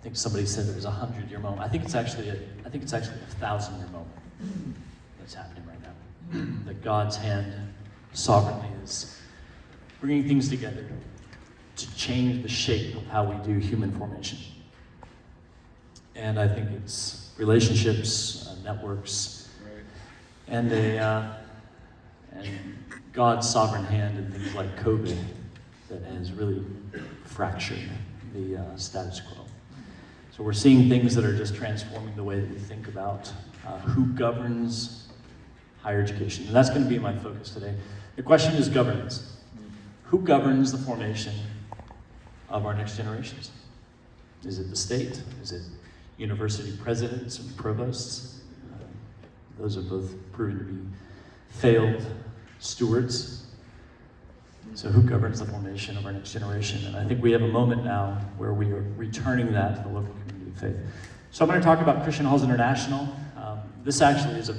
think somebody said it was a 100-year moment. I think it's actually a 1,000-year moment that's happening right now. That God's hand sovereignly is bringing things together to change the shape of how we do human formation. And I think it's relationships, networks, and God's sovereign hand in things like COVID that has really fractured the status quo. So we're seeing things that are just transforming the way that we think about who governs higher education. And that's going to be my focus today. The question is governance. Who governs the formation of our next generations? Is it the state? Is it university presidents and provosts? Those have both proven to be failed stewards. So who governs the formation of our next generation? And I think we have a moment now where we are returning that to the local community of faith. So I'm going to talk about Christian Halls International. This actually is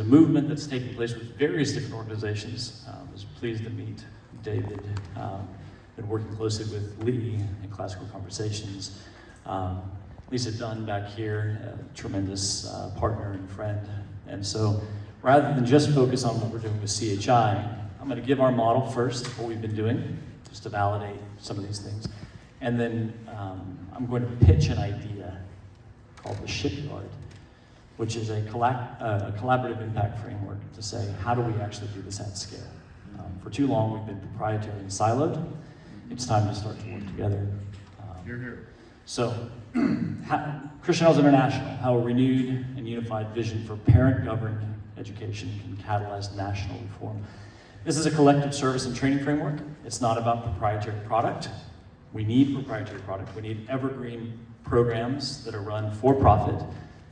a movement that's taking place with various different organizations. I was pleased to meet David. Been working closely with Lee in Classical Conversations. Lisa Dunn back here, a tremendous partner and friend. And so rather than just focus on what we're doing with CHI, I'm going to give our model first, what we've been doing, just to validate some of these things. And then I'm going to pitch an idea called the Shipyard, which is a collaborative impact framework to say, how do we actually do this at scale? For too long, we've been proprietary and siloed. It's time to start to work together. So, Christian Halls International, how a renewed and unified vision for parent-governed education can catalyze national reform. This is a collective service and training framework. It's not about proprietary product. We need proprietary product. We need evergreen programs that are run for profit,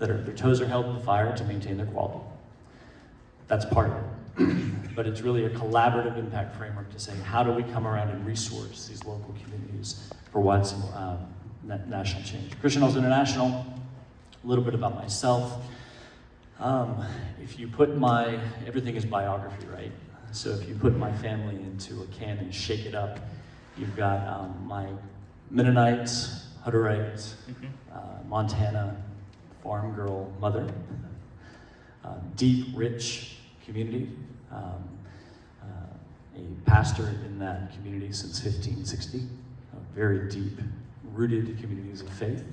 that their toes are held in the fire to maintain their quality. That's part of it. But it's really a collaborative impact framework to say, how do we come around and resource these local communities for what's national change? Christian Halls International, a little bit about myself. If you put everything is biography, right? So if you put my family into a can and shake it up, you've got my Mennonite, Hutterite, Montana farm girl mother, deep, rich community, a pastor in that community since 1560, very deep, rooted communities of faith.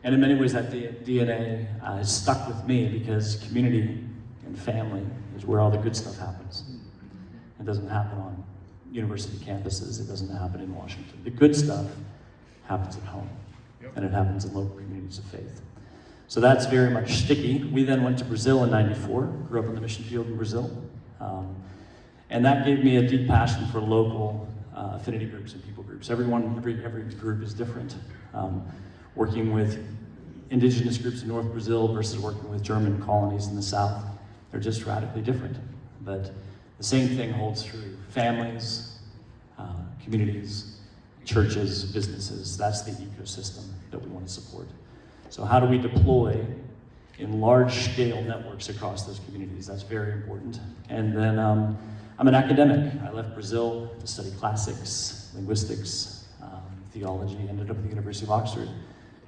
And in many ways that DNA has stuck with me because community and family is where all the good stuff happens. It doesn't happen on university campuses, it doesn't happen in Washington. The good stuff happens at home, and it happens in local communities of faith. So that's very much sticky. We then went to Brazil in '94, grew up in the mission field in Brazil. And that gave me a deep passion for local affinity groups and people groups. Every group is different. Working with indigenous groups in North Brazil versus working with German colonies in the South, they're just radically different. But the same thing holds true. Families, communities, churches, businesses, that's the ecosystem that we want to support. So how do we deploy in large-scale networks across those communities? That's very important. And then I'm an academic. I left Brazil to study classics, linguistics, theology, ended up at the University of Oxford,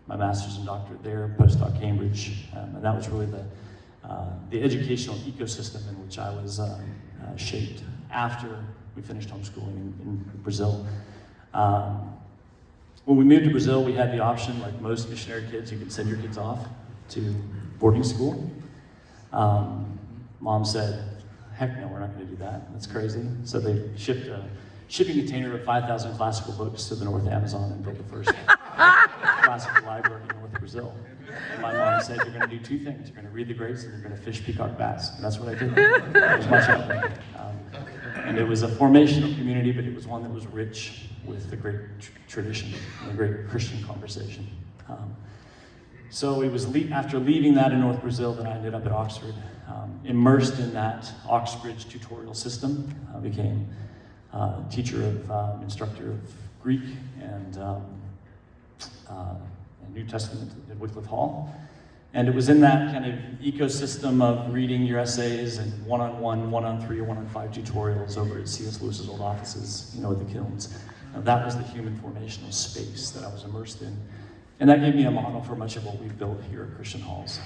my master's and doctorate there, postdoc Cambridge, and that was really the educational ecosystem in which I was shaped after we finished homeschooling in Brazil. When we moved to Brazil, we had the option, like most missionary kids, you can send your kids off to boarding school. Mom said, heck no, we're not going to do that. That's crazy. So they shipped a shipping container of 5,000 classical books to the North Amazon and built the first classical library in North Brazil. And my mom said, you're going to do two things. You're going to read the greats and you're going to fish peacock bass. And that's what I did. It was much happening. And it was a formational community, but it was one that was rich with the great tradition and the great Christian conversation. So it was after leaving that in North Brazil that I ended up at Oxford, immersed in that Oxbridge tutorial system. I became teacher of, instructor of Greek and New Testament at Wycliffe Hall. And it was in that kind of ecosystem of reading your essays and one-on-one, one-on-three, or one-on-five tutorials over at C.S. Lewis's old offices, at the Kilns. That was the human formational space that I was immersed in. And that gave me a model for much of what we've built here at Christian Halls.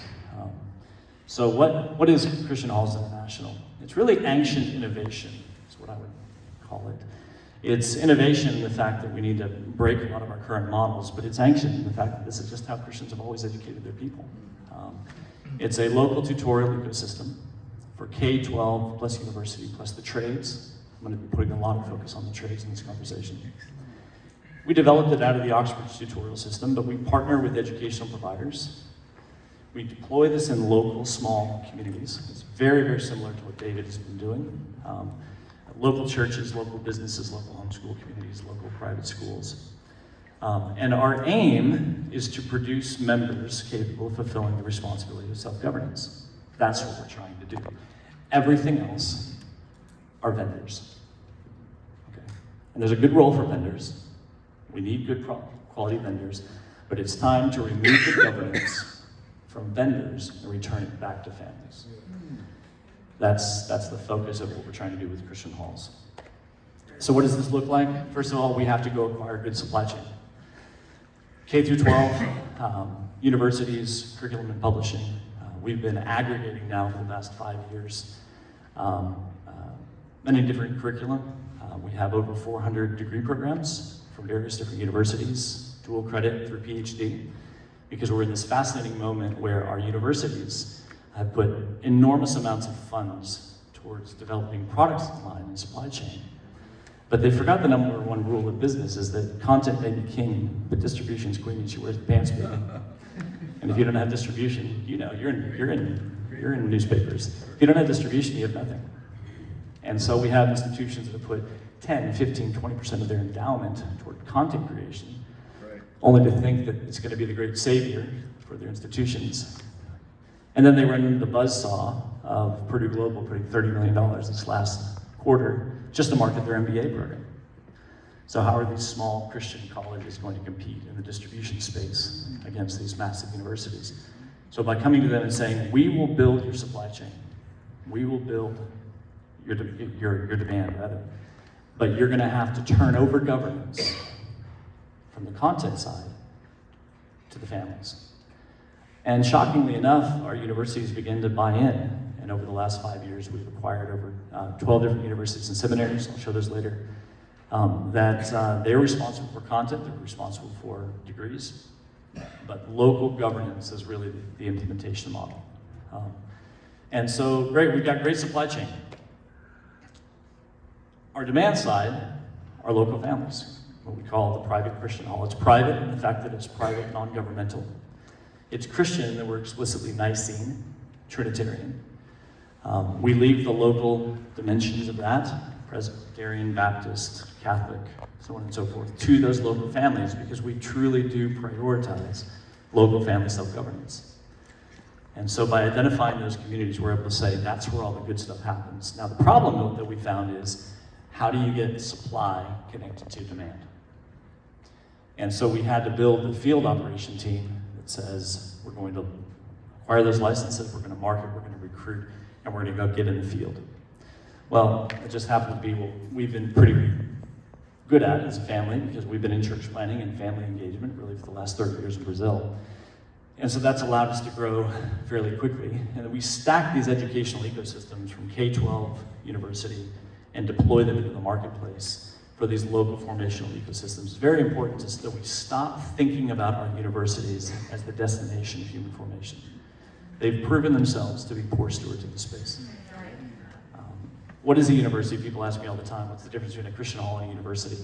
So what is Christian Halls International? It's really ancient innovation, is what I would call it. It's innovation in the fact that we need to break a lot of our current models, but it's ancient in the fact that this is just how Christians have always educated their people. It's a local tutorial ecosystem for K-12 plus university plus the trades. I'm going to be putting a lot of focus on the trades in this conversation. We developed it out of the Oxford tutorial system, but we partner with educational providers. We deploy this in local, small communities. It's very, very similar to what David has been doing. Local churches, local businesses, local homeschool communities, local private schools. And our aim is to produce members capable of fulfilling the responsibility of self-governance. That's what we're trying to do. Everything else are vendors. Okay? And there's a good role for vendors. We need good quality vendors, but it's time to remove the governance from vendors and return it back to families. That's the focus of what we're trying to do with Christian Halls. So what does this look like? First of all, we have to go acquire a good supply chain. K through 12, universities, curriculum and publishing. We've been aggregating now for the past 5 years. Many different curriculum. We have over 400 degree programs from various different universities, dual credit through PhD, because we're in this fascinating moment where our universities have put enormous amounts of funds towards developing products line and supply chain. But they forgot the number one rule of business is that content may be king, but distribution's queen, and she wears the pants, baby. And if you don't have distribution, you know, you're in newspapers. If you don't have distribution, you have nothing. And so we have institutions that have put 10, 15, 20% of their endowment toward content creation, only to think that it's going to be the great savior for their institutions. And then they run into the buzzsaw of Purdue Global putting $30 million this last quarter just to market their MBA program. So how are these small Christian colleges going to compete in the distribution space against these massive universities? So by coming to them and saying, we will build your supply chain, we will build your demand, rather, but you're going to have to turn over governance from the content side to the families. And shockingly enough, our universities begin to buy in. And over the last 5 years, we've acquired over 12 different universities and seminaries, I'll show those later, that they're responsible for content, they're responsible for degrees, but local governance is really the implementation model. And so, great, we've got great supply chain. Our demand side are local families, what we call the private Christian hall. It's private in the fact that it's private, non-governmental. It's Christian in that we're explicitly Nicene, Trinitarian. We leave the local dimensions of that, Presbyterian, Baptist, Catholic, so on and so forth, to those local families because we truly do prioritize local family self-governance. And so by identifying those communities, we're able to say that's where all the good stuff happens. Now the problem that we found is, how do you get supply connected to demand? And so we had to build the field operation team that says we're going to acquire those licenses, we're going to market, we're going to recruit, and we're going to go get in the field. Well, it just happened to be what we've been pretty good at as a family because we've been in church planning and family engagement really for the last 30 years in Brazil. And so that's allowed us to grow fairly quickly. And we stack these educational ecosystems from K-12, university, and deploy them into the marketplace for these local formational ecosystems. It's very important that we stop thinking about our universities as the destination of human formation. They've proven themselves to be poor stewards of the space. What is a university? People ask me all the time, what's the difference between a Christian hall and a university?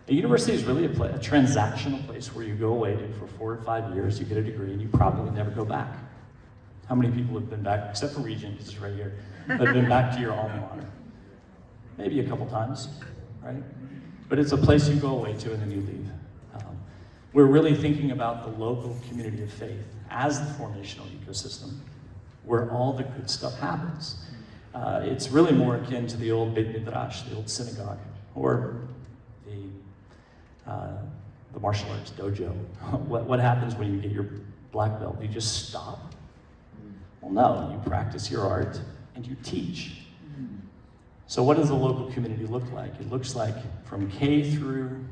A university is really a transactional place where you go away for 4 or 5 years, you get a degree, and you probably never go back. How many people have been back, except for Regent, because it's right here, that have been back to your alma mater? Maybe a couple times, right? But it's a place you go away to and then you leave. We're really thinking about the local community of faith as the formational ecosystem where all the good stuff happens. It's really more akin to the old Beit Midrash, the old synagogue, or the martial arts dojo. What happens when you get your black belt? You just stop? Well, no, you practice your art and you teach. So what does the local community look like? It looks like from K through